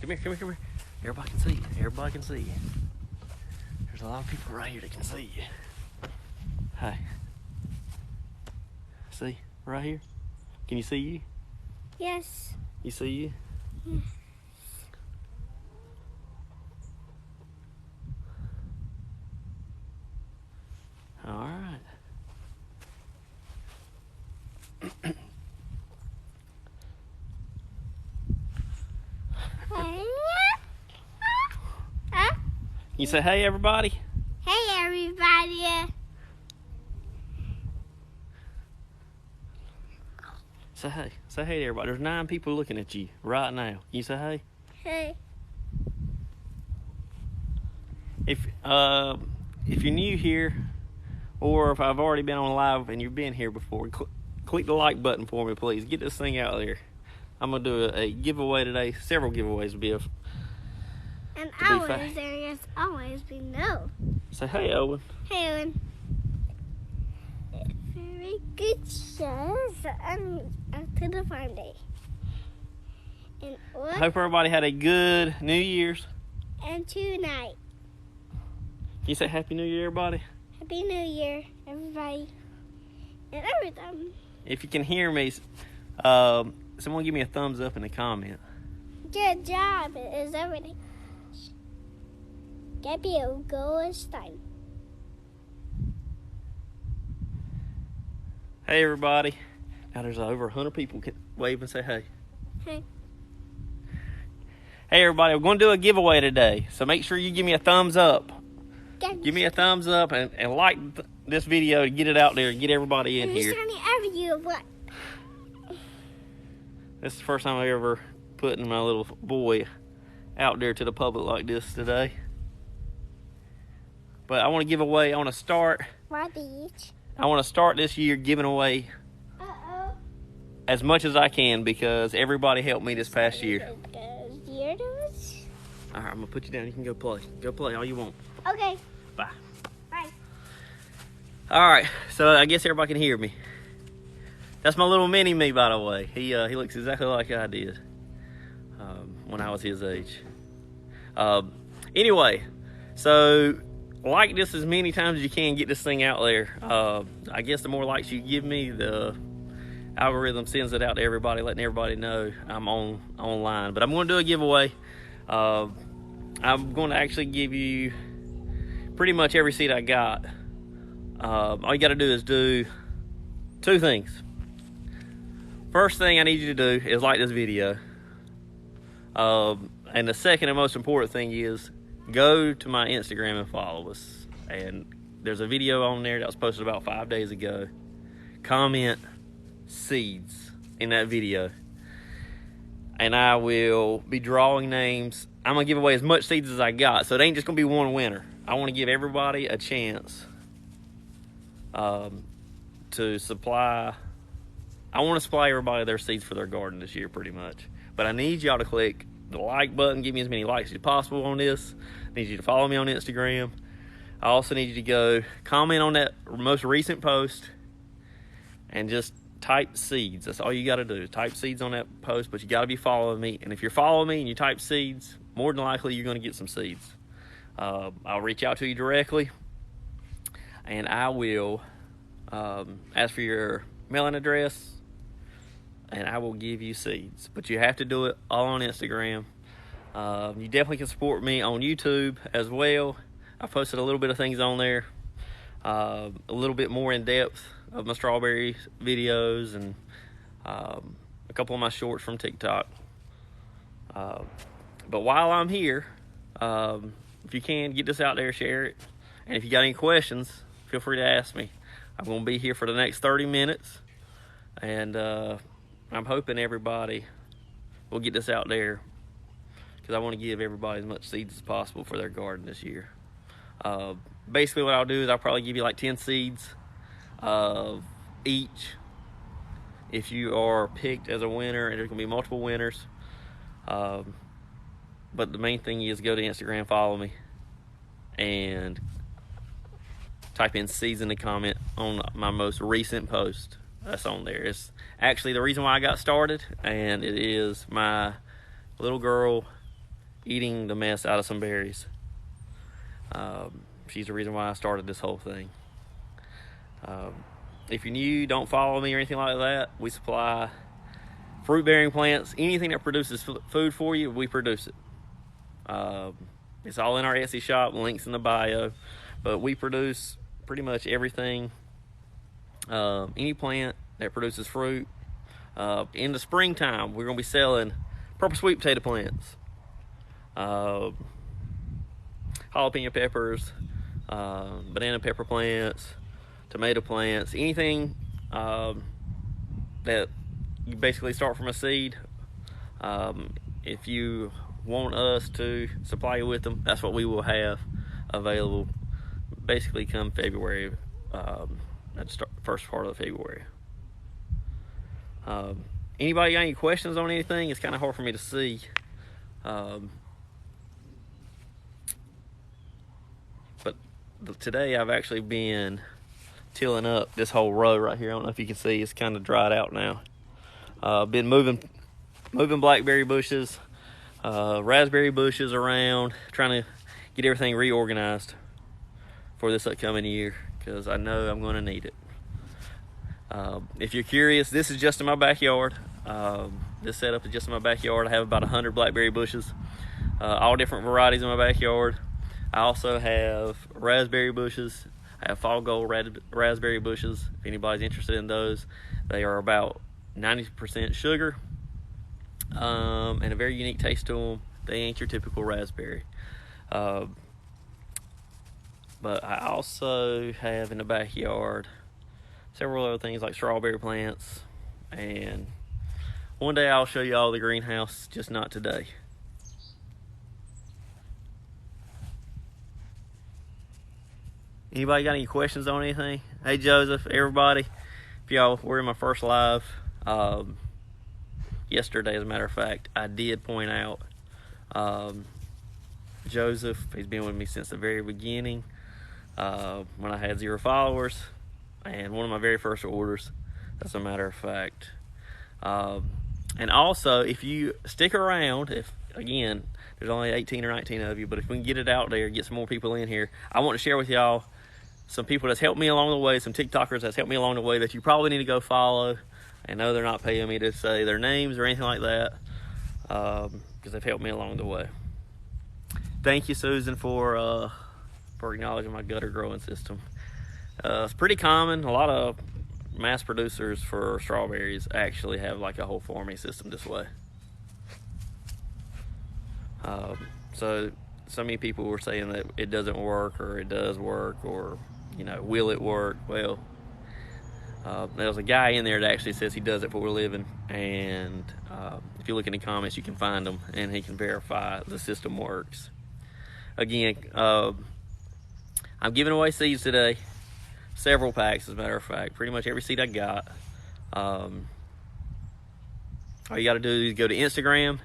Come here, come here, come here. Everybody can see you. Everybody can see you. There's a lot of people right here that can see you. Hi. See? Right here? Can you see you? Yes. You see you? Yes. All right. You say hey, everybody. Hey, everybody. Say hey. Say hey to everybody. There's 9 people looking at you right now. Can you say hey? Hey. If you're new here, or if I've already been on live and you've been here before, click the like button for me, please. Get this thing out there. I'm gonna do a giveaway today. Several giveaways will be. And always there is always be no. Say hey, Owen. Hey, Owen. Very good shows to the farm day. And I hope everybody had a good New Year's. And tonight. Can you say Happy New Year, everybody? Happy New Year, everybody. And everything. If you can hear me, someone give me a thumbs up in the comment. Good job. It is everything. Gabby will go this time. Hey, everybody. Now there's over 100 people can wave and say hey. Hey. Hey, everybody. We're going to do a giveaway today. So make sure you give me a thumbs up. Give me a thumbs up and like this video to get it out there and get everybody in here. This is the first time I ever putting my little boy out there to the public like this today. But I want to give away, I want to start this year giving away as much as I can because everybody helped me this past year. Alright, I'm going to put you down. You can go play. Go play all you want. Okay. Bye. Bye. Alright, so I guess everybody can hear me. That's my little mini me, by the way. He looks exactly like I did when I was his age. Anyway, so like this as many times as you can, get this thing out there. I guess the more likes you give me, the algorithm sends it out to everybody, letting everybody know I'm online. But I'm going to do a giveaway. I'm going to actually give you pretty much every seed I got. All you got to do is do 2 things. First thing I need you to do is like this video. And the second and most important thing is go to my Instagram and follow us. And there's a video on there that was posted about 5 days ago. Comment seeds in that video. And I will be drawing names. I'm going to give away as much seeds as I got. So it ain't just going to be one winner. I want to give everybody a chance to supply. I want to supply everybody their seeds for their garden this year pretty much. But I need y'all to click the like button. Give me as many likes as possible on this. I need you to follow me on Instagram. I also need you to go comment on that most recent post and just type seeds. That's all you got to do. Type seeds on that post, but you got to be following me. And if you're following me and you type seeds, more than likely you're going to get some seeds. I'll reach out to you directly, and I will ask for your mailing address, and I will give you seeds. But you have to do it all on Instagram. You definitely can support me on YouTube as well. I posted a little bit of things on there, a little bit more in depth of my strawberry videos and a couple of my shorts from TikTok. But while I'm here, if you can, get this out there, share it. And if you got any questions, feel free to ask me. I'm going to be here for the next 30 minutes. And I'm hoping everybody will get this out there because I want to give everybody as much seeds as possible for their garden this year. Basically what I'll do is I'll probably give you like 10 seeds of each if you are picked as a winner, and there's going to be multiple winners. But the main thing is go to Instagram, follow me, and type in seeds in the comment on my most recent post. That's on there. It's actually the reason why I got started, and it is my little girl eating the mess out of some berries. She's the reason why I started this whole thing. If you're new, don't follow me or anything like that. We supply fruit-bearing plants. Anything that produces food for you, we produce it. It's all in our Etsy shop, links in the bio. But we produce pretty much everything. Any plant that produces fruit. In the springtime, we're going to be selling purple sweet potato plants, jalapeno peppers, banana pepper plants, tomato plants, anything that you basically start from a seed. If you want us to supply you with them, that's what we will have available basically come February, at the first part of February. Anybody got any questions on anything? It's kind of hard for me to see. But today I've actually been tilling up this whole row right here. I don't know if you can see, it's kind of dried out now. Been moving blackberry bushes, raspberry bushes around, trying to get everything reorganized for this upcoming year, because I know I'm going to need it. If you're curious, this is just in my backyard. This setup is just in my backyard. I have about 100 blackberry bushes, all different varieties in my backyard. I also have raspberry bushes. I have fall gold raspberry bushes, if anybody's interested in those. They are about 90% sugar, and a very unique taste to them. They ain't your typical raspberry. But I also have in the backyard several other things like strawberry plants, and one day I'll show you all the greenhouse, just not today. Anybody got any questions on anything? Hey Joseph, everybody, if y'all were in my first live yesterday, as a matter of fact, I did point out Joseph, he's been with me since the very beginning, when I had 0 followers, and one of my very first orders, as a matter of fact. And also, if you stick around, if again, there's only 18 or 19 of you, but if we can get it out there, get some more people in here, I want to share with y'all some people that's helped me along the way, some TikTokers that's helped me along the way that you probably need to go follow. I know they're not paying me to say their names or anything like that, because they've helped me along the way. Thank you, Susan, for acknowledging my gutter growing system. It's pretty common. A lot of mass producers for strawberries actually have like a whole farming system this way. So many people were saying that it doesn't work, or it does work, or will it work? Well, there's a guy in there that actually says he does it for a living, and if you look in the comments, you can find him, and he can verify the system works. Again, I'm giving away seeds today, several packs, as a matter of fact, pretty much every seed I got. All you got to do is go to Instagram,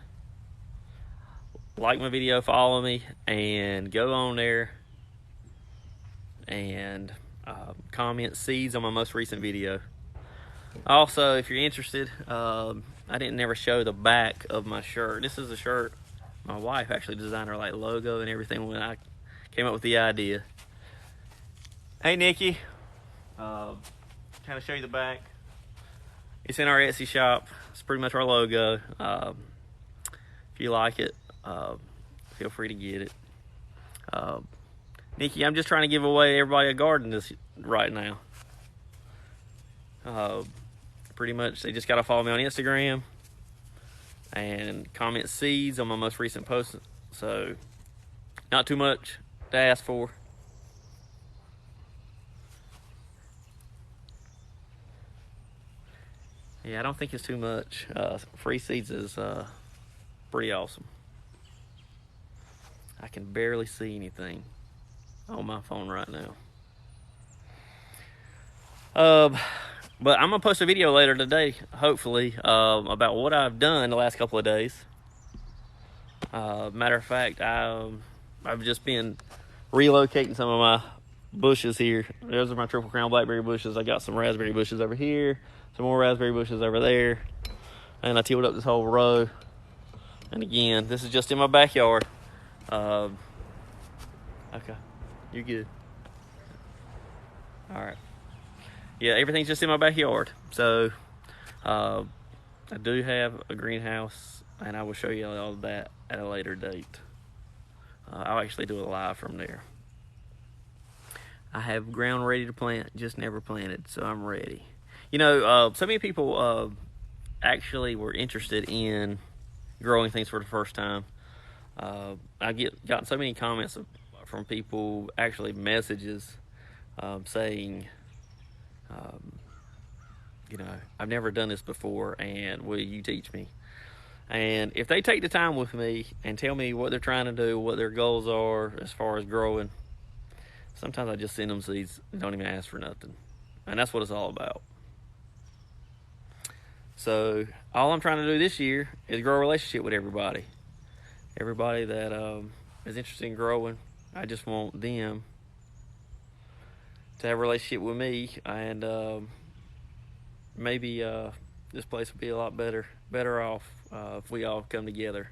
like my video, follow me, and go on there and comment seeds on my most recent video. Also, if you're interested, I didn't never show the back of my shirt. This is a shirt my wife actually designed her logo and everything when I came up with the idea. Hey Nikki, kind of show you the back. It's in our Etsy shop. It's pretty much our logo. If you like it, feel free to get it. Nikki, I'm just trying to give away everybody a garden right now. Pretty much, they just got to follow me on Instagram and comment seeds on my most recent post. So, not too much to ask for. Yeah, I don't think it's too much. Free seeds is pretty awesome. I can barely see anything on my phone right now. But I'm gonna post a video later today, hopefully, about what I've done the last couple of days. Matter of fact, I've just been relocating some of my bushes here. Those are my triple crown blackberry bushes. I got some raspberry bushes over here, some more raspberry bushes over there, and I tilled up this whole row And again, this is just in my backyard. Okay, you're good. All right. Yeah, everything's just in my backyard. So I do have a greenhouse, and I will show you all of that at a later date. I'll actually do it live from there. I have ground ready to plant, just never planted, so I'm ready. You know, so many people actually were interested in growing things for the first time. I gotten so many comments from people, actually messages, saying, you know, I've never done this before, and will you teach me? And if they take the time with me and tell me what they're trying to do, what their goals are as far as growing, sometimes I just send them seeds and don't even ask for nothing. And that's what it's all about. So all I'm trying to do this year is grow a relationship with everybody. Everybody that is interested in growing, I just want them to have a relationship with me, and maybe this place will be a lot better off if we all come together.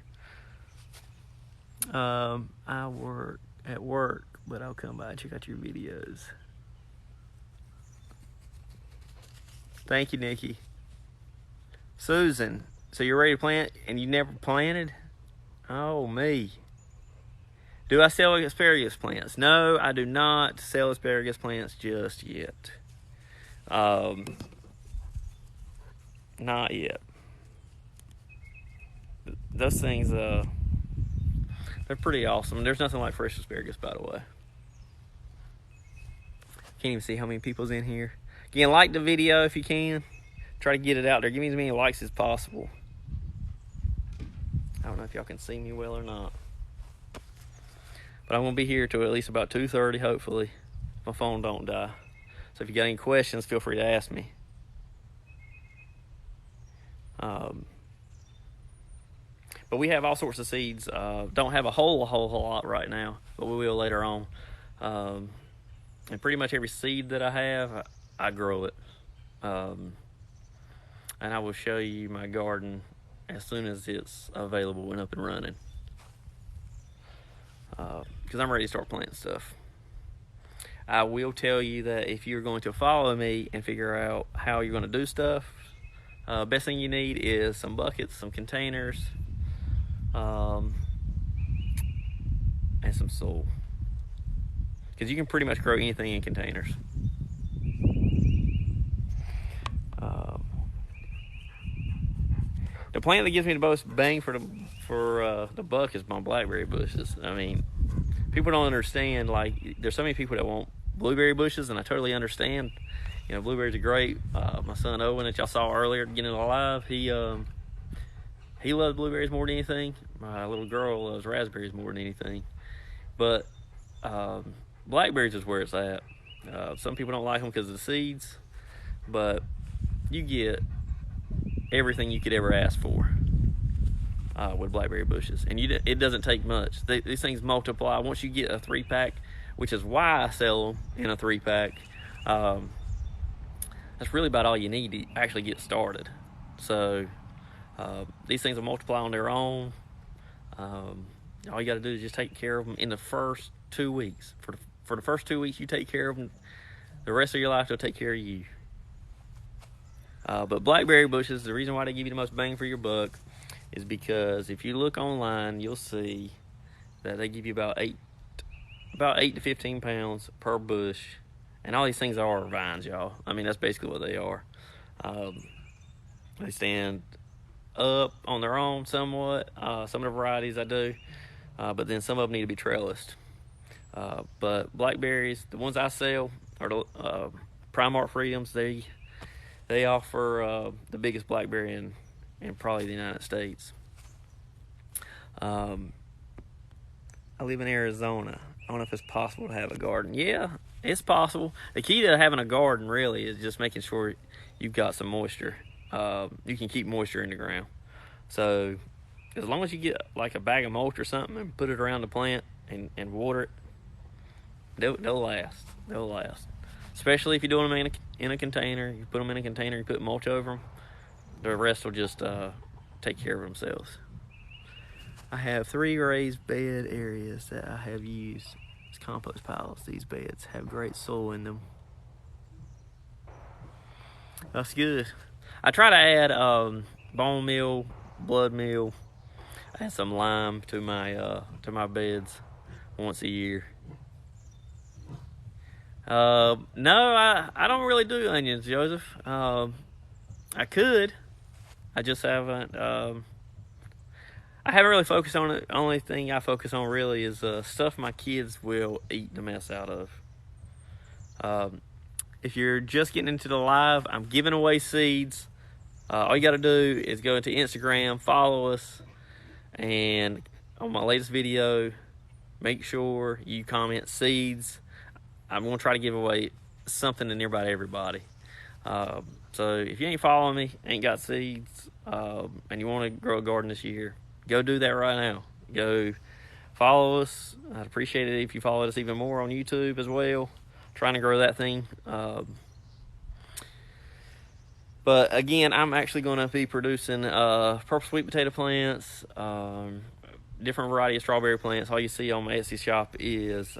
I work at work, but I'll come by and check out your videos. Thank you, Nikki. Susan, so you're ready to plant and you never planted? Oh, me. Do I sell asparagus plants? No, I do not sell asparagus plants just yet. Not yet. Those things, they're pretty awesome. There's nothing like fresh asparagus, by the way. Can't even see how many people's in here. Again, like the video if you can. Try to get it out there. Give me as many likes as possible. I don't know if y'all can see me well or not. But I'm going to be here till at least about 2:30, hopefully. If my phone don't die. So if you got any questions, feel free to ask me. But we have all sorts of seeds. Don't have a whole lot right now, but we will later on. And pretty much every seed that I have, I grow it. And I will show you my garden as soon as it's available and up and running. Because I'm ready to start planting stuff. I will tell you that if you're going to follow me and figure out how you're going to do stuff, best thing you need is some buckets, some containers, and some soil. Because you can pretty much grow anything in containers. The plant that gives me the most bang for the buck is my blackberry bushes. I mean, people don't understand, like, there's so many people that want blueberry bushes, and I totally understand. You know, blueberries are great. My son Owen, that y'all saw earlier getting it alive, he loves blueberries more than anything. My little girl loves raspberries more than anything. But blackberries is where it's at. Some people don't like them because of the seeds, but you get everything you could ever ask for with blackberry bushes, and it doesn't take much. These things multiply once you get a 3-pack, which is why I sell them in a 3-pack. That's really about all you need to actually get started. So these things will multiply on their own. All you got to do is just take care of them in the first 2 weeks. For the first 2 weeks, you take care of them. The rest of your life, they'll take care of you. But blackberry bushes, the reason why they give you the most bang for your buck is because if you look online, you'll see that they give you about 8 to 15 pounds per bush. And all these things are vines, y'all. I mean, that's basically what they are. They stand up on their own somewhat. Some of the varieties I do. But then some of them need to be trellised. But blackberries, the ones I sell, are the Primark Freedoms. They offer the biggest blackberry in probably the United States. I live in Arizona. I don't know if it's possible to have a garden. Yeah, it's possible. The key to having a garden really is just making sure you've got some moisture. You can keep moisture in the ground. So as long as you get like a bag of mulch or something and put it around the plant and water it, they'll last. They'll last. Especially if you're doing them in a container. You put them in a container, you put mulch over them. The rest will just take care of themselves. I have 3 raised bed areas that I have used as compost piles. These beds have great soil in them. That's good. I try to add bone meal, blood meal, add some lime to my beds once a year. No, I don't really do onions, Joseph. I could. I just haven't. I haven't really focused on it. Only thing I focus on really is stuff my kids will eat the mess out of. If you're just getting into the live, I'm giving away seeds. All you got to do is go into Instagram, follow us, and on my latest video, make sure you comment seeds. I'm going to try to give away something to nearby everybody. So if you ain't following me, ain't got seeds, and you want to grow a garden this year, go do that right now. Go follow us. I'd appreciate it if you followed us even more on YouTube as well. Trying to grow that thing. But again, I'm actually going to be producing purple sweet potato plants, different variety of strawberry plants. All you see on my Etsy shop is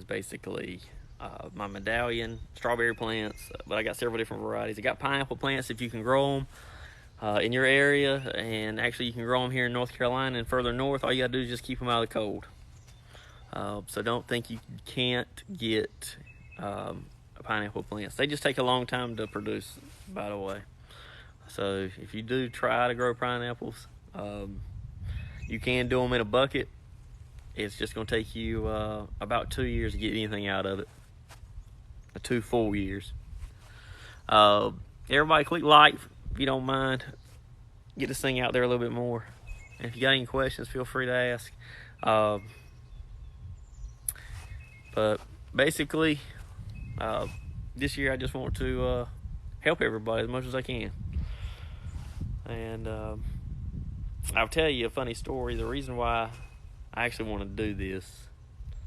basically my medallion strawberry plants, but I got several different varieties. I got pineapple plants if you can grow them in your area, and actually you can grow them here in North Carolina and further north. All you got to do is just keep them out of the cold. So don't think you can't get pineapple plants. They just take a long time to produce, by the way. So if you do try to grow pineapples, you can do them in a bucket. It's just going to take you about 2 years to get anything out of it. 2 full years. Everybody click like if you don't mind. Get this thing out there a little bit more. And if you got any questions, feel free to ask. But basically, this year I just want to help everybody as much as I can. And I'll tell you a funny story. The reason why I actually want to do this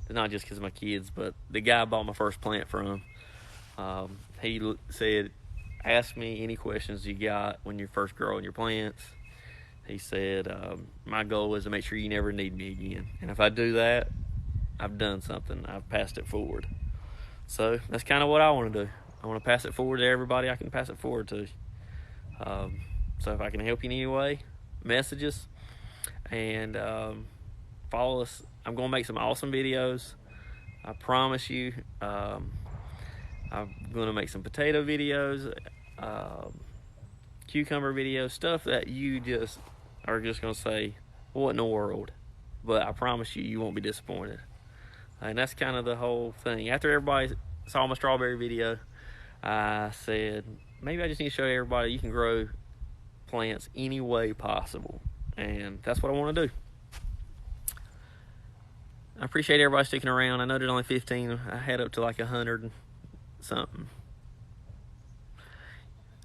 is not just because of my kids, but the guy I bought my first plant from, he said, ask me any questions you got when you're first growing your plants. He said, my goal is to make sure you never need me again. And if I do that, I've done something. I've passed it forward. So that's kind of what I want to do. I want to pass it forward to everybody I can pass it forward to. So if I can help you in any way, message us and follow us. I'm going to make some awesome videos. I promise you. I'm going to make some potato videos, cucumber videos, stuff that you just are just going to say, what in the world? But I promise you, you won't be disappointed. And that's kind of the whole thing. After everybody saw my strawberry video, I said, maybe I just need to show everybody you can grow plants any way possible. And that's what I want to do. I appreciate everybody sticking around. I know there's only 15. I had up to like 100 and something.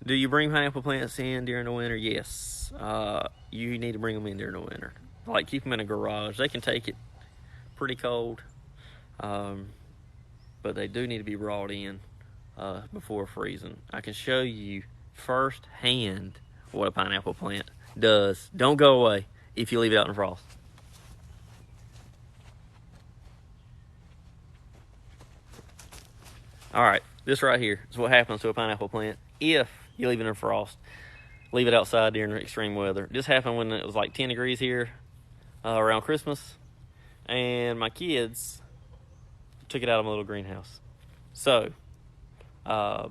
Do you bring pineapple plants in during the winter? Yes. You need to bring them in during the winter. Like, keep them in a garage. They can take it pretty cold. But they do need to be brought in before freezing. I can show you firsthand what a pineapple plant does. Don't go away if you leave it out in the frost. Alright, this right here is what happens to a pineapple plant if you leave it in the frost. Leave it outside during extreme weather. This happened when it was like 10 degrees here around Christmas. And my kids took it out of my little greenhouse. So, if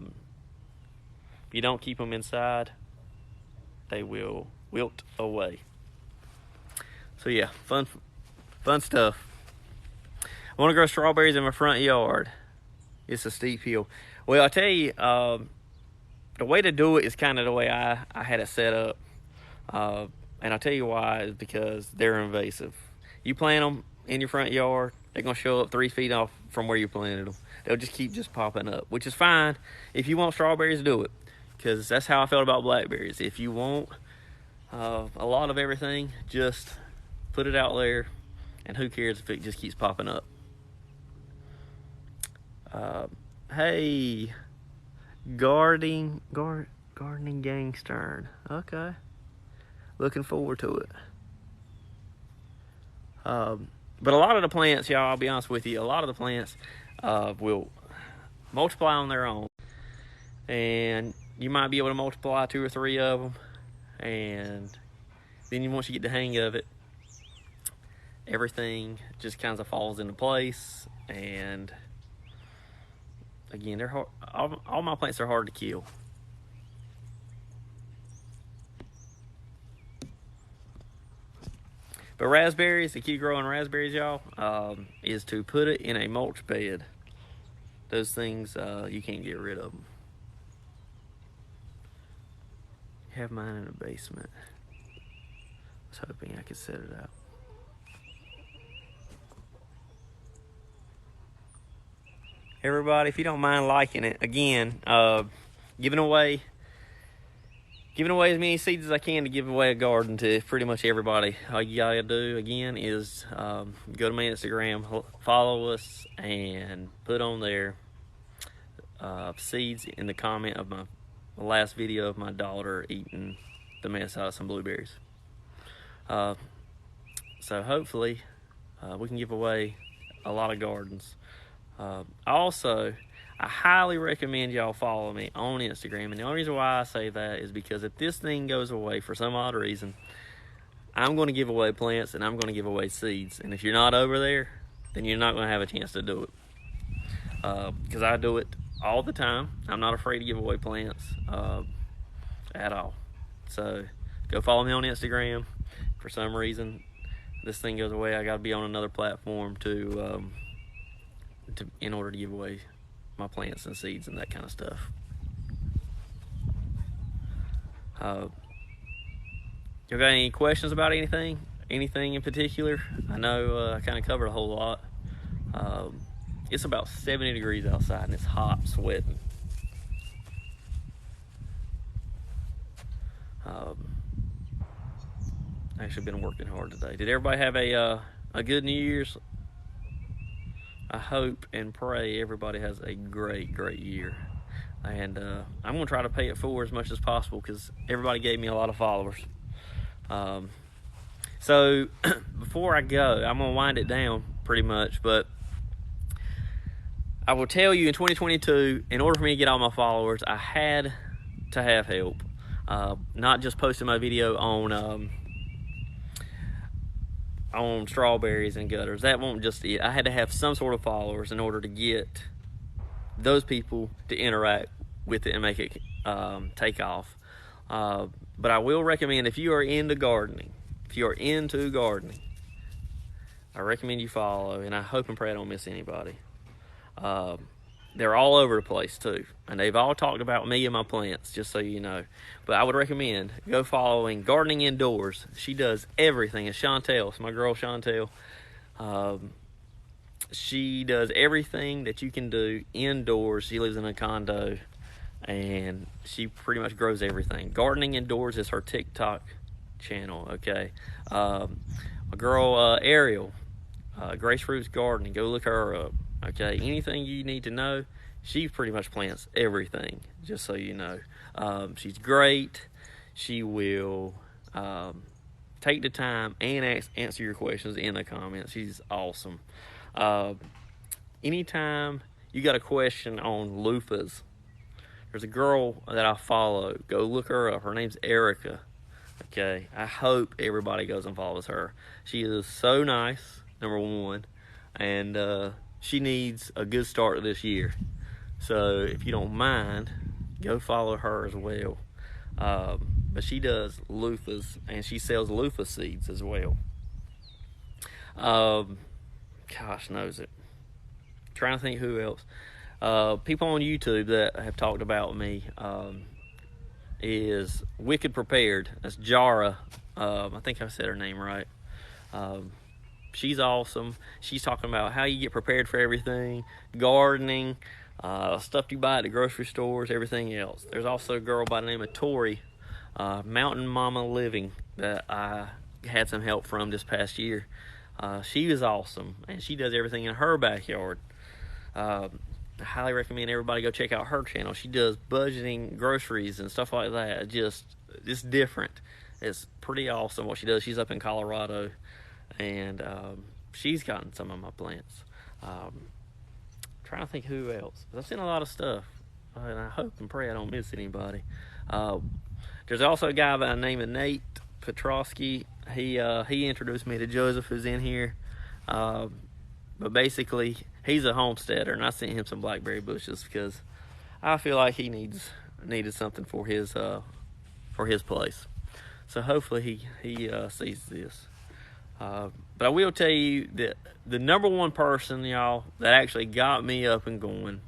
you don't keep them inside, they will wilt away. So yeah, fun stuff. I want to grow strawberries in my front yard. It's a steep hill. Well, I tell you, the way to do it is kind of the way I had it set up. And I'll tell you why, is because they're invasive. You plant them in your front yard, they're going to show up 3 feet off from where you planted them. They'll just keep popping up, which is fine. If you want strawberries, do it. Because that's how I felt about blackberries. If you want a lot of everything, just put it out there. And who cares if it just keeps popping up. Hey, gardening gangster. Okay. looking forward to it. But a lot of the plants, y'all, I'll be honest with you, a lot of the plants will multiply on their own. And you might be able to multiply 2 or 3 of them. And then once you get the hang of it, everything just kind of falls into place. And again, they're hard. All my plants are hard to kill. But raspberries, the key growing raspberries, y'all, is to put it in a mulch bed. Those things, you can't get rid of them. I have mine in the basement. I was hoping I could set it out. Everybody, if you don't mind liking it, again, giving away as many seeds as I can to give away a garden to pretty much everybody. All you gotta do, again, is go to my Instagram, follow us, and put on there seeds in the comment of the last video of my daughter eating the mess out of some blueberries. So hopefully we can give away a lot of gardens. I highly recommend y'all follow me on Instagram. And the only reason why I say that is because if this thing goes away for some odd reason, I'm going to give away plants and I'm going to give away seeds. And if you're not over there, then you're not going to have a chance to do it. Because I do it all the time. I'm not afraid to give away plants at all. So go follow me on Instagram. For some reason, this thing goes away, I got to be on another platform in order to give away my plants and seeds and that kind of stuff. You got any questions about anything in particular? I know I kind of covered a whole lot. It's about 70 degrees outside and it's hot, sweating. Actually been working hard today. Did everybody have a good New Year's? I hope and pray everybody has a great year. And I'm going to try to pay it forward as much as possible because everybody gave me a lot of followers. So before I go, I'm going to wind it down pretty much. But I will tell you, in 2022, in order for me to get all my followers, I had to have help. Not just posting my video on strawberries and gutters. That won't just it. I had to have some sort of followers in order to get those people to interact with it and make it take off. But I will recommend, if you are into gardening, I recommend you follow, and I hope and pray I don't miss anybody. They're all over the place too, and they've all talked about me and my plants, just so you know. But I would recommend go following Gardening Indoors. She does everything. It's Chantel. It's my girl Chantel. She does everything that you can do indoors. She lives in a condo, and she pretty much grows everything. Gardening Indoors is her TikTok channel. Okay, my girl Ariel, Grace Roots Gardening. Go look her up. Okay, anything you need to know, she pretty much plants everything, just so you know. She's great. She will take the time and answer your questions in the comments. She's awesome. Anytime you got a question on loofahs, there's a girl that I follow. Go look her up. Her name's Erica. Okay, I hope everybody goes and follows her. She is so nice, number one, and she needs a good start to this year. So if you don't mind, go follow her as well. But she does loofahs, and she sells loofah seeds as well. Gosh knows it. Trying to think who else. People on YouTube that have talked about me is Wicked Prepared. That's Jara. I think I said her name right. She's awesome. She's talking about how you get prepared for everything, gardening, stuff you buy at the grocery stores, everything else. There's also a girl by the name of Tori, Mountain Mama Living, that I had some help from this past year. She was awesome, and she does everything in her backyard. I highly recommend everybody go check out her channel. She does budgeting, groceries, and stuff like that. Just different. It's pretty awesome what she does. She's up in Colorado, and she's gotten some of my plants. Trying to think who else. But I've seen a lot of stuff, and I hope and pray I don't miss anybody. There's also a guy by the name of Nate Petrosky. He introduced me to Joseph, who's in here. But basically, he's a homesteader, and I sent him some blackberry bushes because I feel like he needed something for his place. So hopefully he sees this. But I will tell you that the number one person, y'all, that actually got me up and going,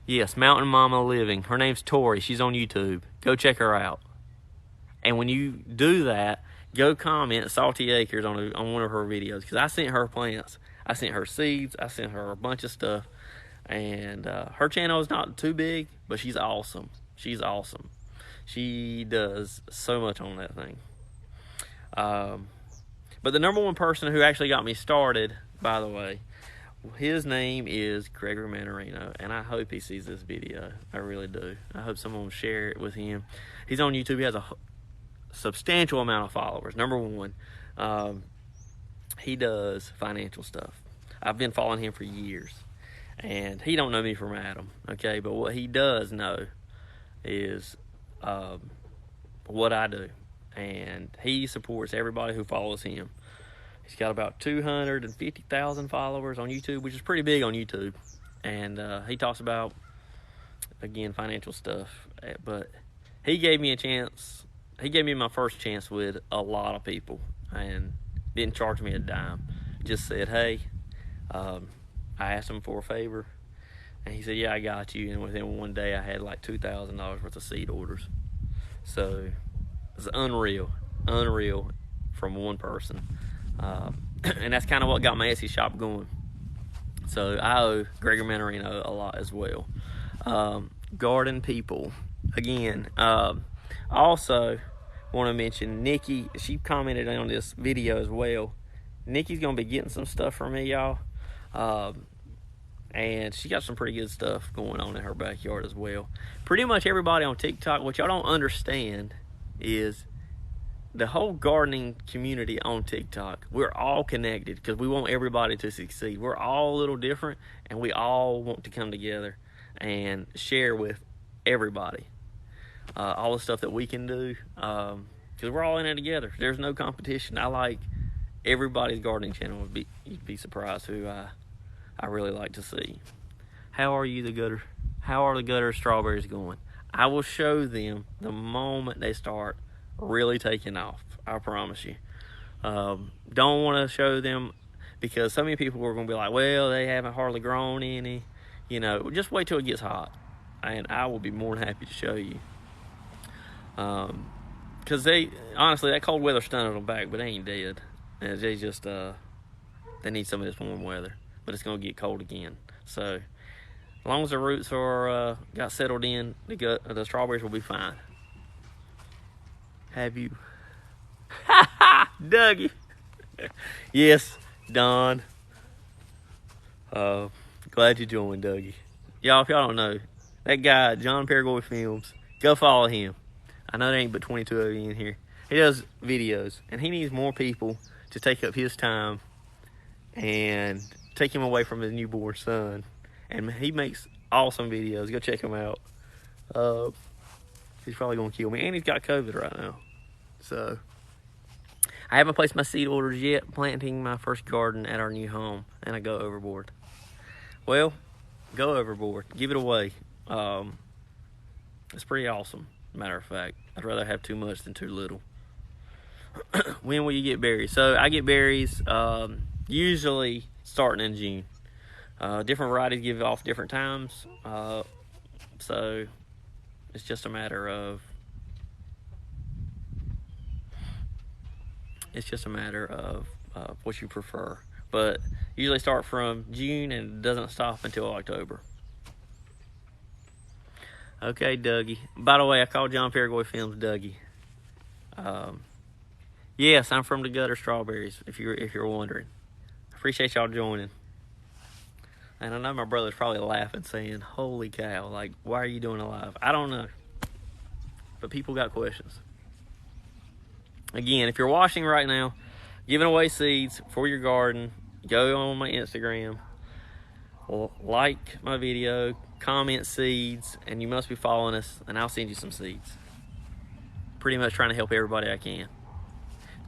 yes, Mountain Mama Living. Her name's Tori. She's on YouTube. Go check her out. And when you do that, go comment Salty Acres on one of her videos, because I sent her plants. I sent her seeds. I sent her a bunch of stuff. And her channel is not too big, but she's awesome. She's awesome. She does so much on that thing. But the number one person who actually got me started, by the way, his name is Gregory Mannarino, and I hope he sees this video. I really do. I hope someone will share it with him. He's on YouTube. He has a substantial amount of followers. Number one, he does financial stuff. I've been following him for years, and he don't know me from Adam, okay? But what he does know is what I do, and he supports everybody who follows him. He's got about 250,000 followers on YouTube, which is pretty big on YouTube, and he talks about, again, financial stuff. But he gave me a chance. He gave me my first chance with a lot of people, and didn't charge me a dime. Just said, hey, I asked him for a favor, and he said, yeah, I got you. And within one day, I had like $2,000 worth of seed orders. So it's unreal from one person. And that's kind of what got my Etsy shop going. So I owe Gregory Mannarino a lot as well. Garden people. Again, also want to mention Nikki. She commented on this video as well. Nikki's going to be getting some stuff from me, y'all. And she got some pretty good stuff going on in her backyard as well. Pretty much everybody on TikTok, what y'all don't understand is the whole gardening community on TikTok, we're all connected because we want everybody to succeed. We're all a little different, and we all want to come together and share with everybody all the stuff that we can do, because we're all in it together. There's no competition. I like everybody's gardening channel. You'd be surprised who I really like to see. How are the gutter strawberries going? I will show them the moment they start really taking off. I promise you. Don't want to show them because so many people are going to be like, well, they haven't hardly grown any. You know, just wait till it gets hot, and I will be more than happy to show you. Because honestly, that cold weather stunted them back, but they ain't dead. And they just they need some of this warm weather, but it's going to get cold again. So as long as the roots are got settled in, the strawberries will be fine. Have you? Dougie. Yes, Don. Glad you joined, Dougie. Y'all, if y'all don't know, that guy, John Gregory Films, go follow him. I know there ain't but 22 of you in here. He does videos, and he needs more people to take up his time and take him away from his newborn son. And he makes awesome videos. Go check him out. He's probably going to kill me. And he's got COVID right now. So I haven't placed my seed orders yet. Planting my first garden at our new home. And I go overboard. Well, go overboard. Give it away. It's pretty awesome. Matter of fact, I'd rather have too much than too little. When will you get berries? So I get berries usually starting in June. Different varieties give off different times. So it's just a matter of what you prefer. But usually start from June and it doesn't stop until October. Okay, Dougie. By the way, I called John Gregory Films Dougie. Yes, I'm from the Gutter Strawberries, if you're wondering. Appreciate y'all joining. And I know my brother's probably laughing, saying, holy cow, like, why are you doing a live? I don't know. But people got questions. Again, if you're watching right now, giving away seeds for your garden, go on my Instagram, like my video, comment seeds, and you must be following us, and I'll send you some seeds. Pretty much trying to help everybody I can.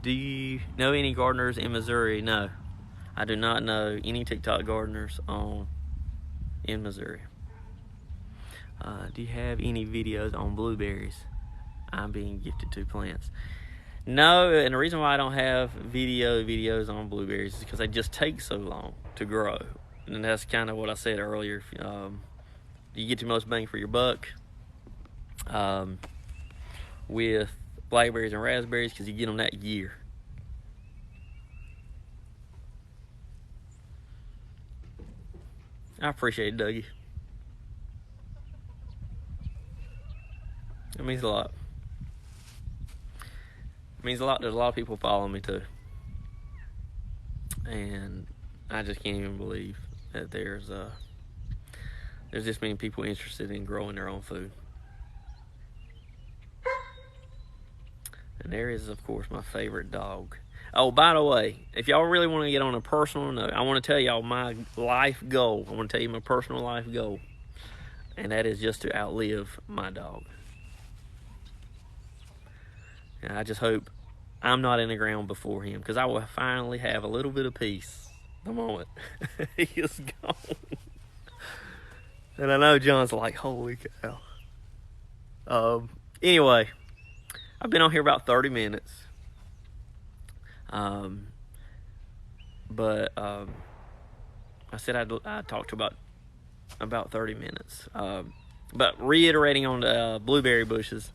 Do you know any gardeners in Missouri? No, I do not know any TikTok gardeners in Missouri. Do you have any videos on blueberries? I'm being gifted 2 plants. No, and the reason why I don't have videos on blueberries is because they just take so long to grow. And that's kind of what I said earlier. You get the most bang for your buck with blackberries and raspberries because you get them that year. I appreciate it, Dougie. It means a lot. It means a lot. There's a lot of people following me too. And I just can't even believe that there's this many people interested in growing their own food. And there is, of course, my favorite dog. Oh, by the way, if y'all really want to get on a personal note, I want to tell y'all my life goal. I want to tell you my personal life goal. And that is just to outlive my dog. And I just hope I'm not in the ground before him, because I will finally have a little bit of peace the moment he is gone. And I know John's like, holy cow. Anyway, I've been on here about 30 minutes. But I said I'd talk to about 30 minutes. But reiterating on the blueberry bushes,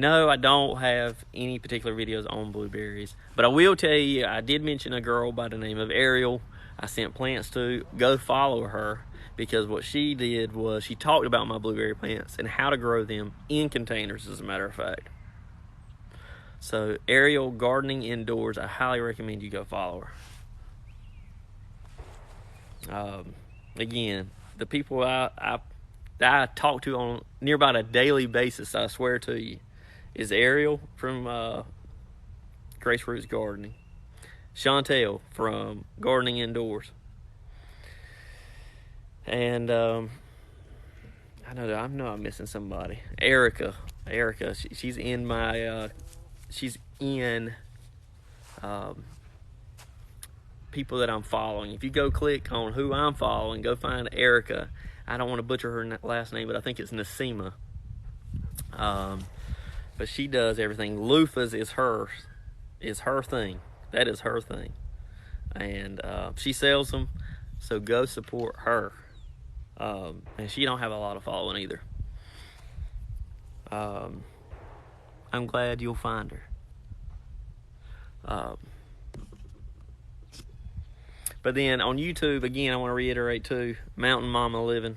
no, I don't have any particular videos on blueberries, but I will tell you, I did mention a girl by the name of Ariel I sent plants to. Go follow her, because what she did was she talked about my blueberry plants and how to grow them in containers, as a matter of fact. So Ariel Gardening Indoors, I highly recommend you go follow her. Again, the people I talk to on near about a daily basis, I swear to you, is Ariel from Grace Roots Gardening, Chantel from Gardening Indoors, and I know I'm missing somebody. Erica, she's in my people that I'm following. If you go click on who I'm following, go find Erica. I don't want to butcher her last name, but I think it's Nasima. But she does everything. Loofahs is her thing. That is her thing. And she sells them, so go support her. And she don't have a lot of following either. I'm glad you'll find her. But then on YouTube, again, I want to reiterate too, Mountain Momma Living.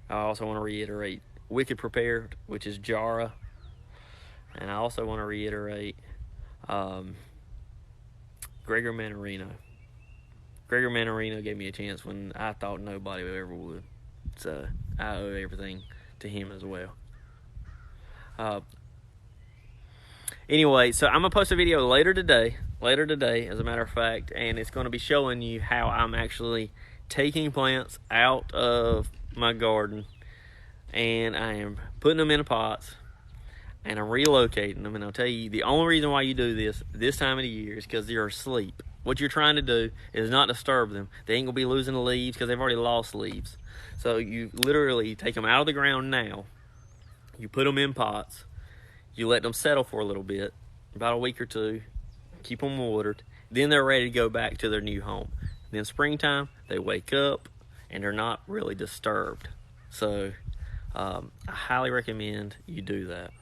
I also want to reiterate Wicked Prepared, which is Jara. And I also want to reiterate Gregory Mannarino. Gregory Mannarino gave me a chance when I thought nobody ever would. So I owe everything to him as well. Anyway, so I'm going to post a video later today, as a matter of fact, and it's going to be showing you how I'm actually taking plants out of my garden, and I am putting them in pots, and I'm relocating them. And I'll tell you, the only reason why you do this time of the year is because they're asleep. What you're trying to do is not disturb them. They ain't going to be losing the leaves because they've already lost leaves. So you literally take them out of the ground now, you put them in pots, you let them settle for a little bit, about a week or two, keep them watered, then they're ready to go back to their new home. Then springtime, they wake up and they're not really disturbed. So I highly recommend you do that.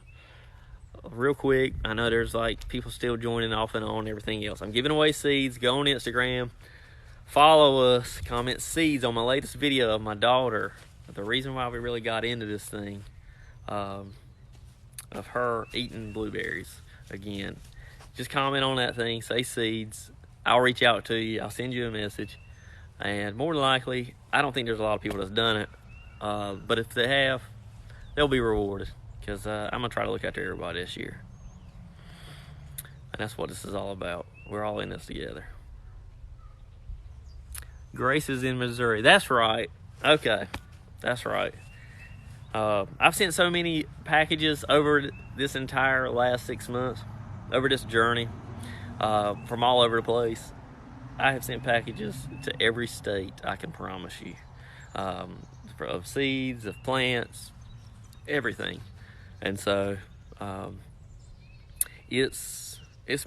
Real quick, I know there's like people still joining off and on and everything else. I'm giving away seeds. Go on Instagram, follow us, comment seeds on my latest video of my daughter. The reason why we really got into this thing, of her eating blueberries. Again, just comment on that thing, say seeds. I'll reach out to you. I'll send you a message. And more than likely, I don't think there's a lot of people that's done it. But if they have, they'll be rewarded. Because I'm going to try to look after everybody this year. And that's what this is all about. We're all in this together. Grace is in Missouri. That's right. Okay. That's right. I've sent so many packages over this entire last 6 months, over this journey, from all over the place. I have sent packages to every state, I can promise you, of seeds, of plants, everything. And so it's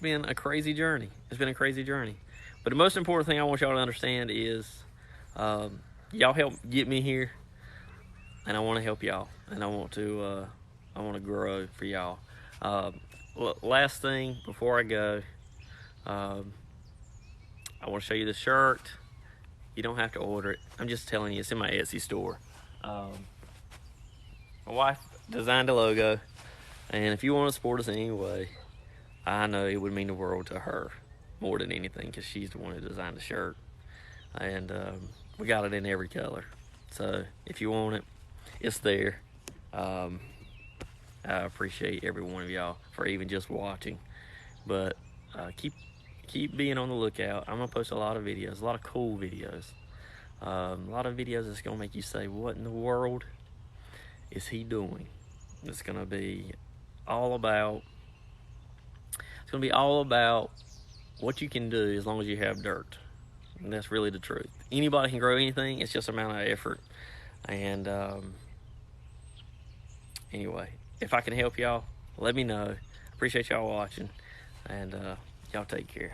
been a crazy journey. It's been a crazy journey. But the most important thing I want y'all to understand is y'all help get me here. And I want to help y'all, and I want to grow for y'all. Last thing before I go, I want to show you the shirt. You don't have to order it. I'm just telling you, it's in my Etsy store. My wife designed a logo, and if you want to support us in any way, I know it would mean the world to her more than anything, because she's the one who designed the shirt, and we got it in every color. So if you want it, it's there. I appreciate every one of y'all for even just watching. But keep being on the lookout. I'm gonna post a lot of videos, a lot of cool videos, a lot of videos that's gonna make you say, "What in the world is he doing?" It's gonna be all about. It's gonna be all about what you can do as long as you have dirt, and that's really the truth. Anybody can grow anything. It's just a amount of effort. And anyway, if I can help y'all, let me know. Appreciate y'all watching, and y'all take care.